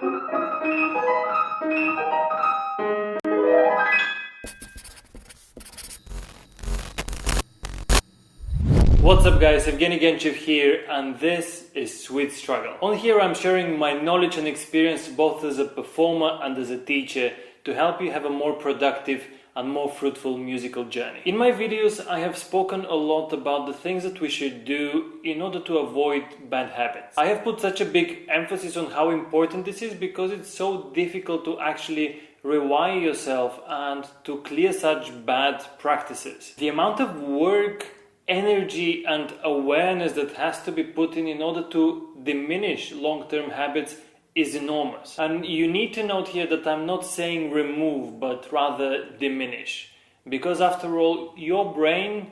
What's up guys, Evgeny Genchev here, and this is Sweet Struggle. On here I'm sharing my knowledge and experience both as a performer and as a teacher to help you have a more productive and more fruitful musical journey. In my videos I have spoken a lot about the things that we should do in order to avoid bad habits. I have put such a big emphasis on how important this is because it's so difficult to actually rewire yourself and to clear such bad practices. The amount of work, energy and awareness that has to be put in order to diminish long-term habits is enormous. And you need to note here that I'm not saying remove, but rather diminish. Because after all, your brain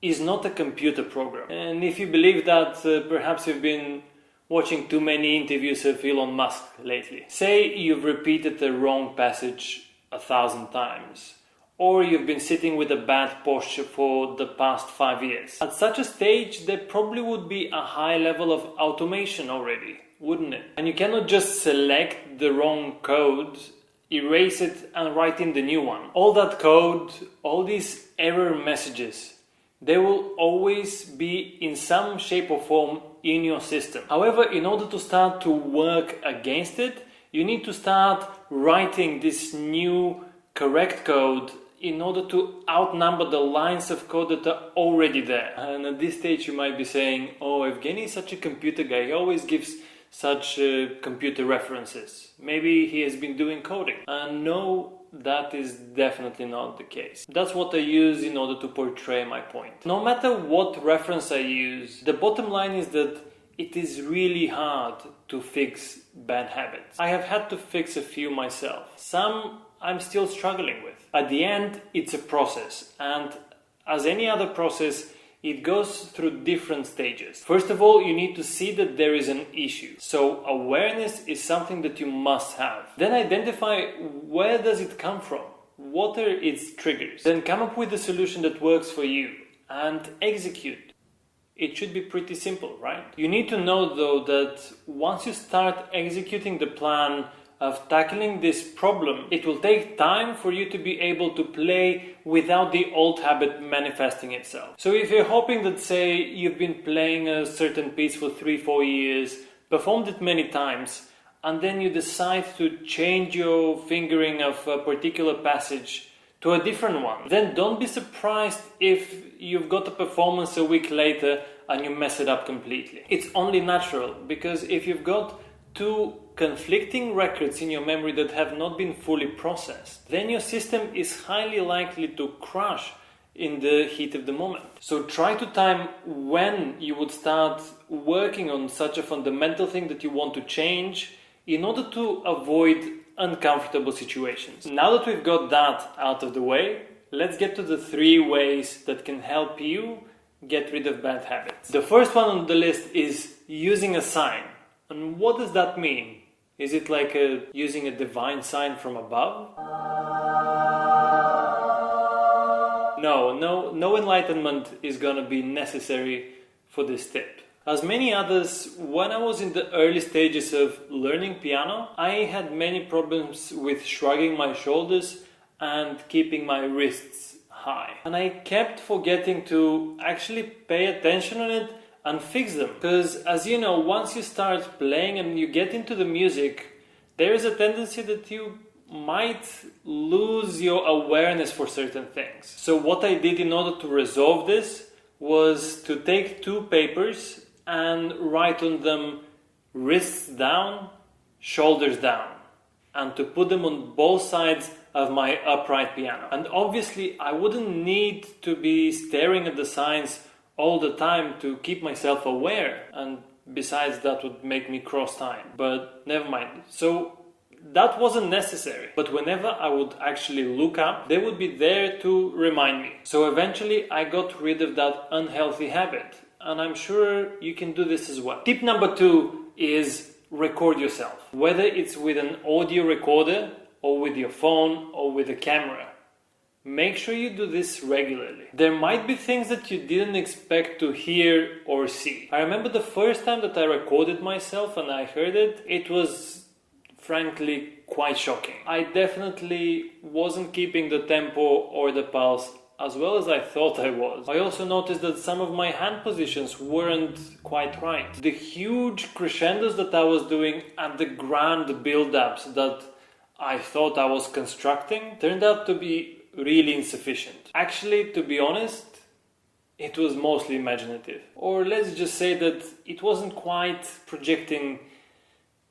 is not a computer program. And if you believe that, perhaps you've been watching too many interviews of Elon Musk lately. Say you've repeated the wrong passage 1,000 times. Or you've been sitting with a bad posture for the past 5 years. At such a stage, there probably would be a high level of automation already, wouldn't it? And you cannot just select the wrong code, erase it and write in the new one. All that code, all these error messages, they will always be in some shape or form in your system. However, in order to start to work against it, you need to start writing this new correct code in order to outnumber the lines of code that are already there. And at this stage you might be saying, oh, Evgeny is such a computer guy, he always gives such computer references. Maybe he has been doing coding. And no, that is definitely not the case. That's what I use in order to portray my point. No matter what reference I use, the bottom line is that it is really hard to fix bad habits. I have had to fix a few myself. Some I'm still struggling with. At the end, it's a process, and as any other process, it goes through different stages. First of all, you need to see that there is an issue. So awareness is something that you must have. Then identify where does it come from? What are its triggers? Then come up with a solution that works for you and execute. It should be pretty simple, right? You need to know though that once you start executing the plan of tackling this problem, it will take time for you to be able to play without the old habit manifesting itself. So if you're hoping that, say, you've been playing a certain piece for 3-4 years, performed it many times, and then you decide to change your fingering of a particular passage to a different one, then don't be surprised if you've got a performance a week later and you mess it up completely. It's only natural, because if you've got two conflicting records in your memory that have not been fully processed, then your system is highly likely to crash in the heat of the moment. So try to time when you would start working on such a fundamental thing that you want to change in order to avoid uncomfortable situations. Now that we've got that out of the way, let's get to the 3 ways that can help you get rid of bad habits. The first one on the list is using a sign. And what does that mean? Is it like using a divine sign from above? No enlightenment is gonna be necessary for this tip. As many others, when I was in the early stages of learning piano, I had many problems with shrugging my shoulders and keeping my wrists high. And I kept forgetting to actually pay attention on it and fix them. Because as you know, once you start playing and you get into the music, there is a tendency that you might lose your awareness for certain things. So what I did in order to resolve this was to take 2 papers and write on them wrists down, shoulders down, and to put them on both sides of my upright piano. And obviously I wouldn't need to be staring at the signs all the time to keep myself aware, and besides that would make me cross time, but never mind. So that wasn't necessary, but whenever I would actually look up, they would be there to remind me. So eventually I got rid of that unhealthy habit, and I'm sure you can do this as well. Tip number 2 is record yourself, whether it's with an audio recorder or with your phone or with a camera. Make sure you do this regularly. There might be things that you didn't expect to hear or see. I remember the first time that I recorded myself and I heard it, it was frankly quite shocking. I definitely wasn't keeping the tempo or the pulse as well as I thought I was. I also noticed that some of my hand positions weren't quite right. The huge crescendos that I was doing and the grand build-ups that I thought I was constructing turned out to be really insufficient. Actually, to be honest, it was mostly imaginative. Or let's just say that it wasn't quite projecting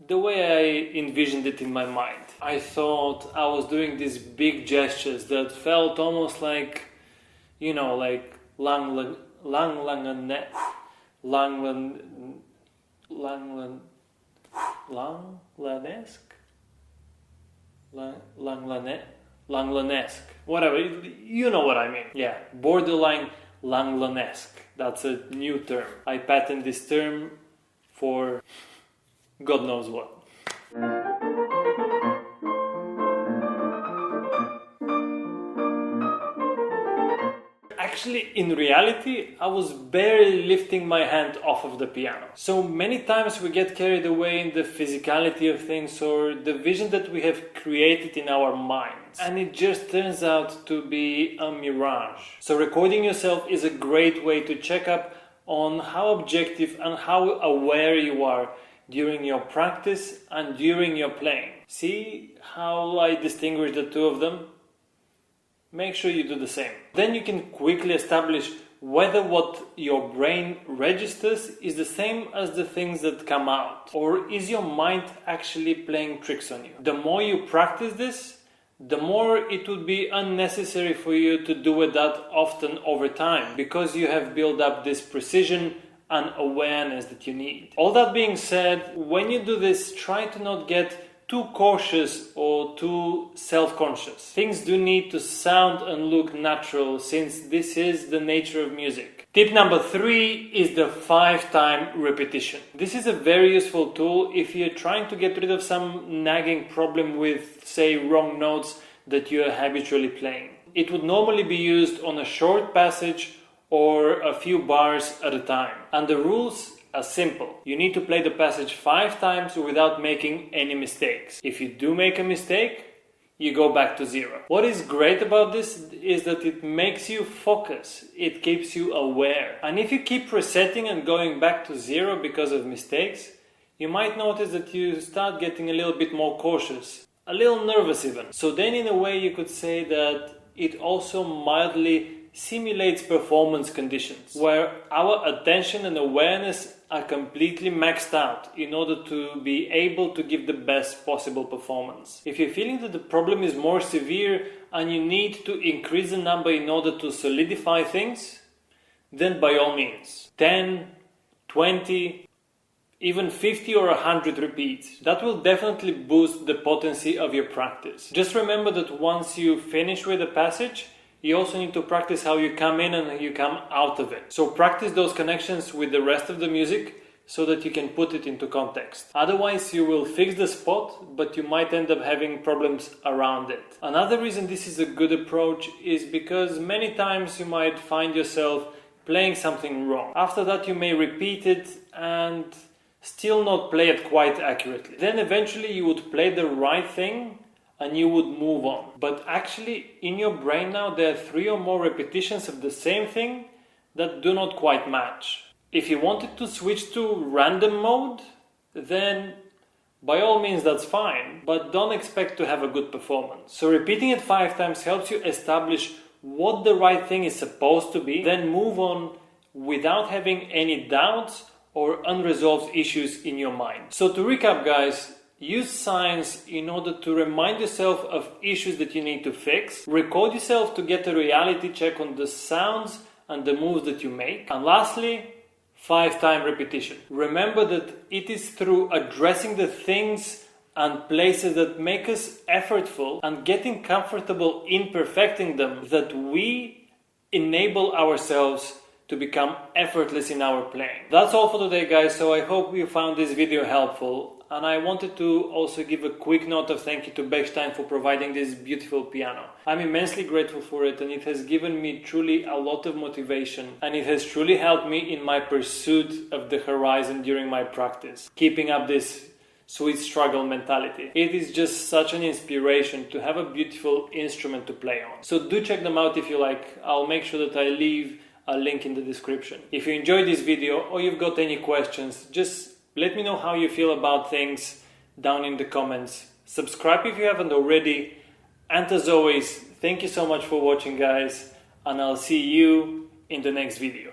the way I envisioned it in my mind. I thought I was doing these big gestures that felt almost like, you know, like Langlanesque. Whatever, you know what I mean. Yeah, borderline Langlanesque. That's a new term. I patented this term for God knows what. Actually, in reality, I was barely lifting my hand off of the piano. So many times we get carried away in the physicality of things or the vision that we have created in our minds. And it just turns out to be a mirage. So recording yourself is a great way to check up on how objective and how aware you are during your practice and during your playing. See how I distinguish the two of them? Make sure you do the same. Then you can quickly establish whether what your brain registers is the same as the things that come out, or is your mind actually playing tricks on you. The more you practice this, the more it would be unnecessary for you to do it that often over time, because you have built up this precision and awareness that you need. All that being said, when you do this, try to not get too cautious or too self-conscious. Things do need to sound and look natural, since this is the nature of music. Tip number 3 is the 5-time repetition. This is a very useful tool if you're trying to get rid of some nagging problem with, say, wrong notes that you are habitually playing. It would normally be used on a short passage or a few bars at a time. And the rules are simple. You need to play the passage 5 times without making any mistakes. If you do make a mistake, you go back to 0. What is great about this is that it makes you focus. It keeps you aware. And if you keep resetting and going back to 0 because of mistakes, you might notice that you start getting a little bit more cautious, a little nervous even. So then in a way you could say that it also mildly simulates performance conditions, where our attention and awareness are completely maxed out in order to be able to give the best possible performance. If you're feeling that the problem is more severe and you need to increase the number in order to solidify things, then by all means, 10, 20, even 50 or 100 repeats. That will definitely boost the potency of your practice. Just remember that once you finish with a passage, you also need to practice how you come in and how you come out of it. So practice those connections with the rest of the music so that you can put it into context. Otherwise, you will fix the spot, but you might end up having problems around it. Another reason this is a good approach is because many times you might find yourself playing something wrong. After that, you may repeat it and still not play it quite accurately. Then eventually you would play the right thing and you would move on. But actually, in your brain now, there are 3 or more repetitions of the same thing that do not quite match. If you wanted to switch to random mode, then by all means that's fine, but don't expect to have a good performance. So repeating it 5 times helps you establish what the right thing is supposed to be, then move on without having any doubts or unresolved issues in your mind. So to recap, guys, use signs in order to remind yourself of issues that you need to fix. Record yourself to get a reality check on the sounds and the moves that you make. And lastly, 5-time repetition. Remember that it is through addressing the things and places that make us effortful and getting comfortable in perfecting them that we enable ourselves to become effortless in our playing. That's all for today, guys, so I hope you found this video helpful. And I wanted to also give a quick note of thank you to Bechstein for providing this beautiful piano. I'm immensely grateful for it, and it has given me truly a lot of motivation, and it has truly helped me in my pursuit of the horizon during my practice. Keeping up this sweet struggle mentality. It is just such an inspiration to have a beautiful instrument to play on. So do check them out if you like. I'll make sure that I leave a link in the description. If you enjoyed this video or you've got any questions, just let me know how you feel about things down in the comments. Subscribe if you haven't already. And as always, thank you so much for watching, guys, and I'll see you in the next video.